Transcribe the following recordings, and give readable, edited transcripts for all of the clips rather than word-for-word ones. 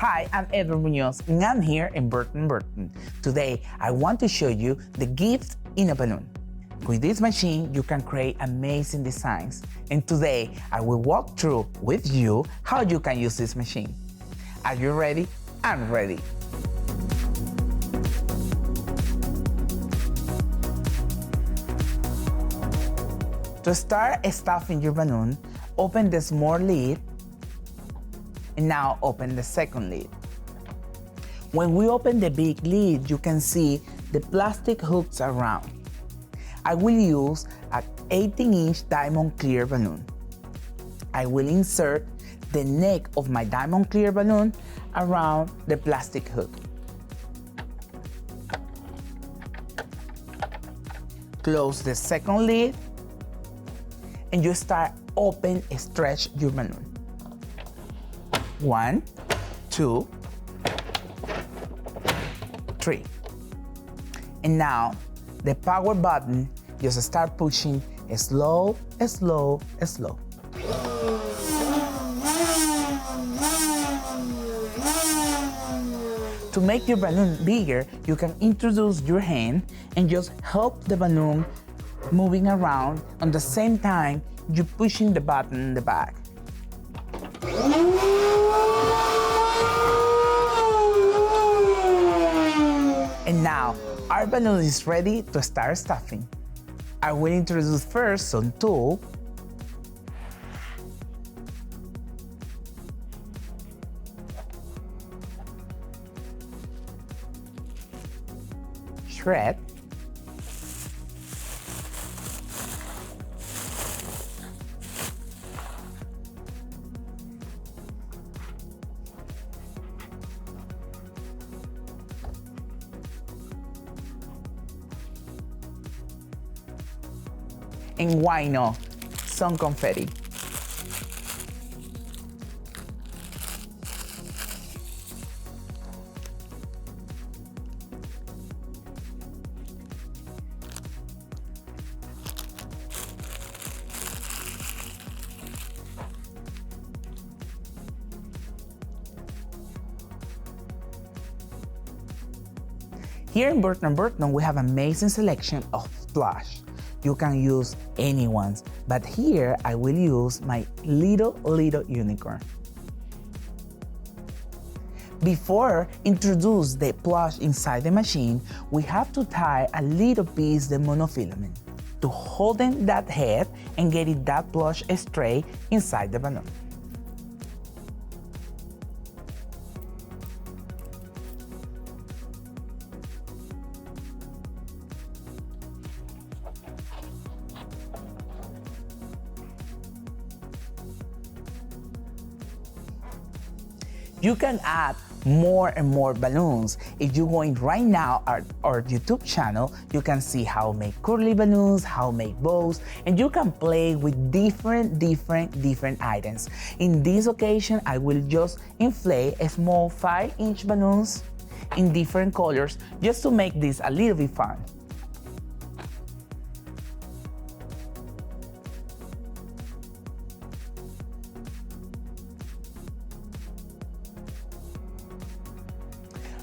Hi, I'm Edward Munoz and I'm here in Burton Burton. Today, I want to show you the gift in a balloon. With this machine, you can create amazing designs. And today, I will walk through with you how you can use this machine. Are you ready? I'm ready. To start stuffing your balloon, open the small lid and now open the second lid. When we open the big lid, you can see the plastic hooks around. I will use an 18-inch diamond clear balloon. I will insert the neck of my diamond clear balloon around the plastic hook. Close the second lid and you start open and stretch your balloon. 1, 2, 3. And now the power button, just start pushing slow, slow, slow. To make your balloon bigger, you can introduce your hand and just help the balloon moving around. At the same time, you're pushing the button in the back. And now, our balloon is ready to start stuffing. I will introduce first some tool. Shred. And why not, some confetti. Here in Burton Burton, we have amazing selection of plush. You can use anyone's, but here I will use my little unicorn. Before introduce the plush inside the machine, we have to tie a little piece the monofilament to hold in that head and get it that plush straight inside the balloon. You can add more and more balloons. If you're going right now at our YouTube channel, you can see how to make curly balloons, how to make bows, and you can play with different items. In this occasion, I will just inflate a small 5-inch balloons in different colors just to make this a little bit fun.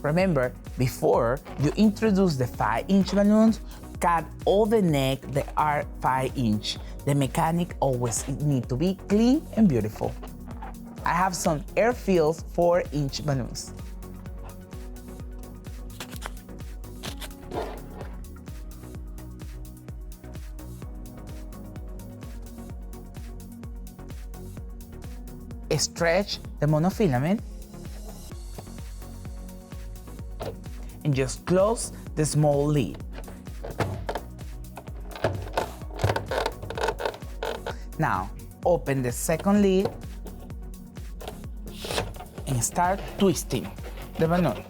Remember, before you introduce the 5-inch balloons, cut all the neck that are 5-inch. The mechanic always need to be clean and beautiful. I have some air-filled 4-inch balloons. Stretch the monofilament and just close the small lid. Now, open the second lid and start twisting the balloon.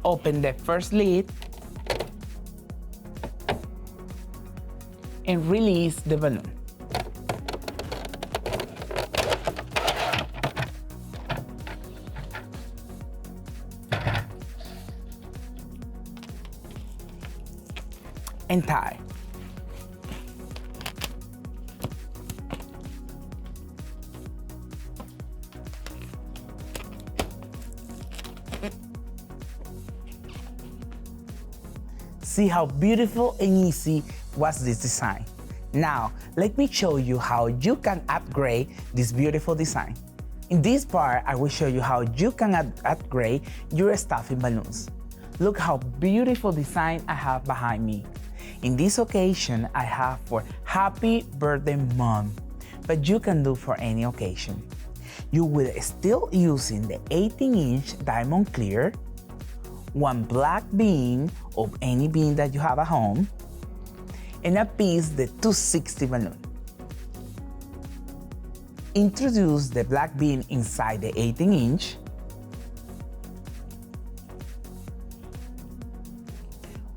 Open the first lid and release the balloon. and tie. See how beautiful and easy was this design. Now, let me show you how you can upgrade this beautiful design. In this part, I will show you how you can upgrade your stuffing balloons. Look how beautiful design I have behind me. In this occasion, I have for Happy Birthday Mom, but you can do for any occasion. You will still using the 18-inch diamond clear, one black bean of any bean that you have at home, and a piece the 260 balloon. Introduce the black bean inside the 18-inch.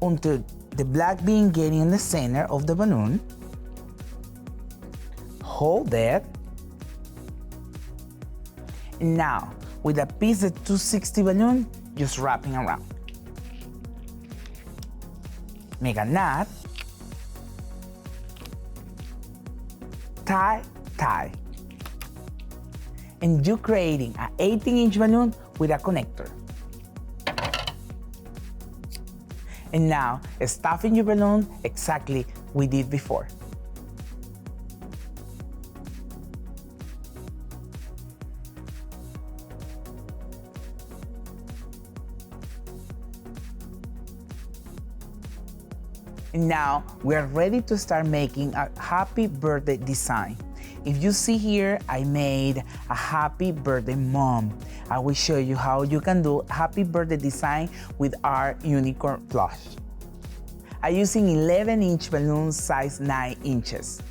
Until the black bean getting in the center of the balloon. Hold it. And now, with a piece of 260 balloon, just wrapping around. Make a knot. Tie, tie. And you're creating an 18-inch balloon with a connector. And now, stuffing your balloon exactly we did before. And now we are ready to start making a happy birthday design. If you see here, I made a happy birthday mom. I will show you how you can do happy birthday design with our unicorn plush. I'm using 11-inch balloons size 9 inches.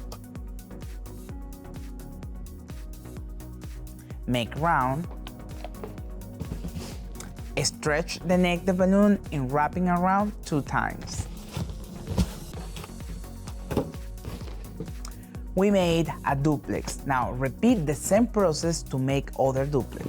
Make round. Stretch the neck of the balloon and wrapping around 2 times. We made a duplex. Now repeat the same process to make other duplex.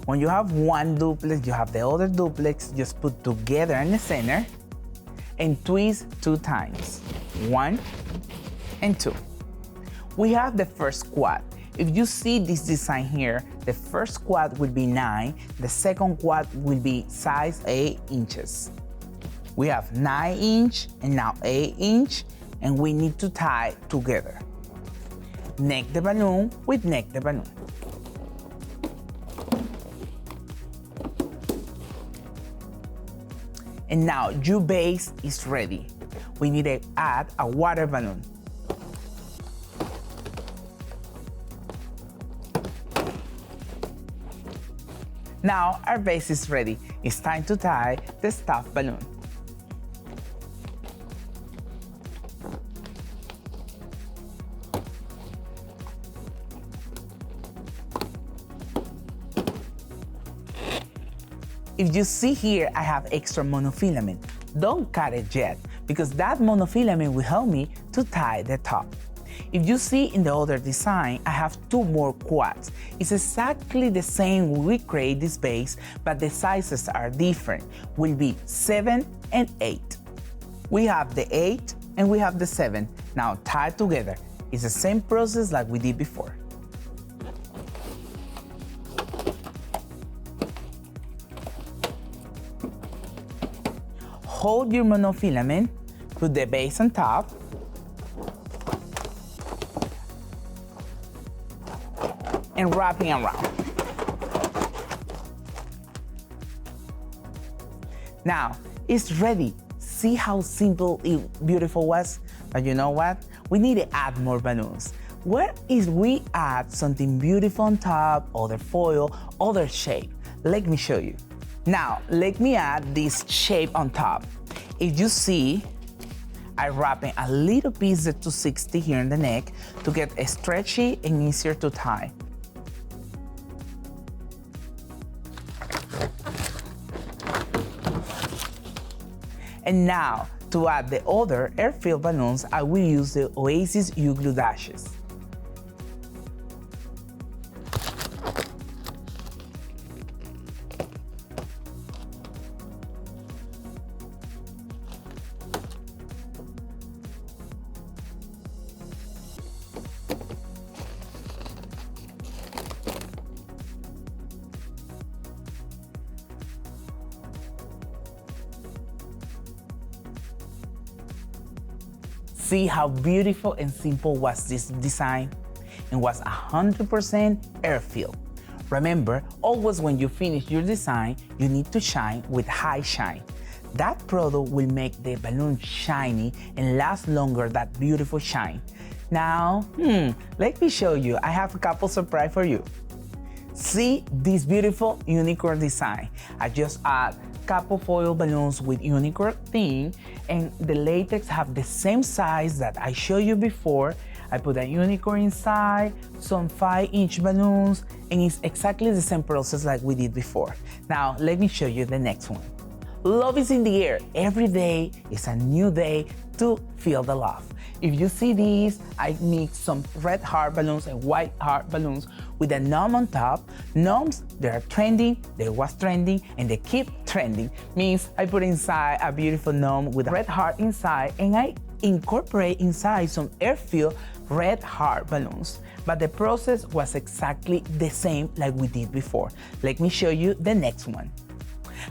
When you have one duplex, you have the other duplex, just put together in the center and twist 2 times. 1 and 2. We have the first quad. If you see this design here, the first quad will be 9, the second quad will be size 8 inches. We have 9-inch and now 8-inch, and we need to tie together. Neck the balloon with neck the balloon. And now your base is ready. We need to add a water balloon. Now our base is ready. It's time to tie the stuffed balloon. If you see here, I have extra monofilament. Don't cut it yet, because that monofilament will help me to tie the top. If you see in the other design, I have 2 more quads. It's exactly the same when we create this base, but the sizes are different. Will be 7 and 8. We have the 8 and we have the 7. Now tie together. It's the same process like we did before. Hold your monofilament, put the base on top, and wrapping around. Now, it's ready. See how simple and beautiful it was? But you know what? We need to add more balloons. What if we add something beautiful on top, other foil, other shape? Let me show you. Now, let me add this shape on top. If you see, I'm wrapping a little piece of 260 here in the neck to get stretchy and easier to tie. And now, To add the other air-filled balloons, I will use the Oasis U-Glue dashes. See how beautiful and simple was this design? And was 100% air-filled. Remember, always when you finish your design, you need to shine with high shine. That product will make the balloon shiny and last longer that beautiful shine. Now, let me show you. I have a couple surprise for you. See this beautiful unicorn design. I just add couple foil balloons with unicorn theme, and the latex have the same size that I showed you before. I put a unicorn inside, some 5-inch balloons, and it's exactly the same process like we did before. Now, let me show you the next one. Love is in the air. Every day is a new day to feel the love. If you see these, I mix some red heart balloons and white heart balloons with a gnome on top. Gnomes, they are trending, they was trending, and they keep trending. Means I put inside a beautiful gnome with a red heart inside, and I incorporate inside some air-filled red heart balloons. But the process was exactly the same like we did before. Let me show you the next one.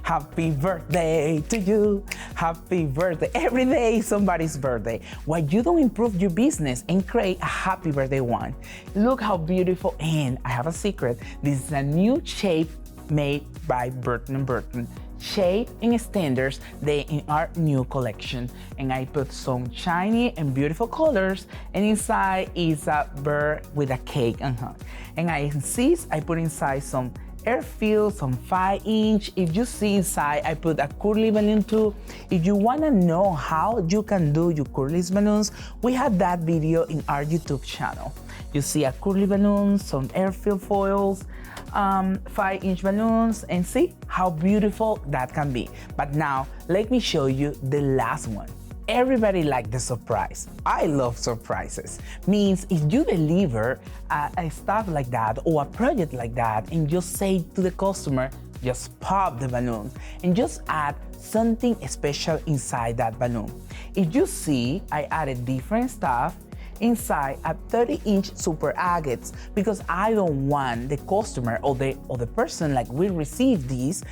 Happy birthday to you. Happy birthday. Every day is somebody's birthday. Why you don't improve your business and create a happy birthday one? Look how beautiful, and I have a secret. This is a new shape made by Burton & Burton. Shape and standards, they in our new collection. And I put some shiny and beautiful colors, and inside is a bird with a cake and hug. And I insist I put inside some air-filled, some 5-inch. If you see inside, I put a curly balloon too. If you want to know how you can do your curly balloons, we have that video in our YouTube channel. You see a curly balloon, some air-filled foils, 5-inch balloons, and see how beautiful that can be. But now, let me show you the last one. Everybody likes the surprise. I love surprises. Means if you deliver a stuff like that or a project like that and just say to the customer, just pop the balloon and just add something special inside that balloon. If you see, I added different stuff inside a 30-inch super agates because I don't want the customer or the person like we receive these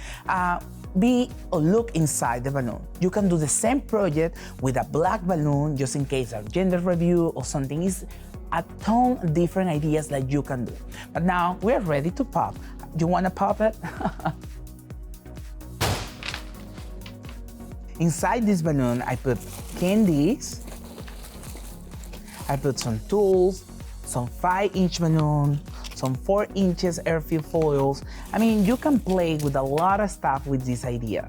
be or look inside the balloon. You can do the same project with a black balloon just in case of gender review or something. Is a ton of different ideas that you can do. But now we're ready to pop. You want to pop it? Inside this balloon, I put candies, I put some tools, some 5-inch balloon, some 4 inches air-filled foils. I mean, you can play with a lot of stuff with this idea.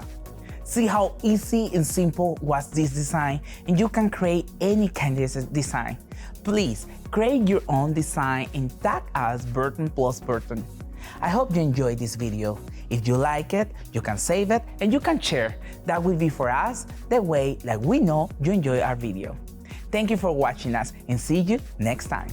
See how easy and simple was this design, and you can create any kind of design. Please create your own design and tag us Burton Plus Burton. I hope you enjoyed this video. If you like it, you can save it and you can share. That will be for us the way like we know you enjoy our video. Thank you for watching us and see you next time.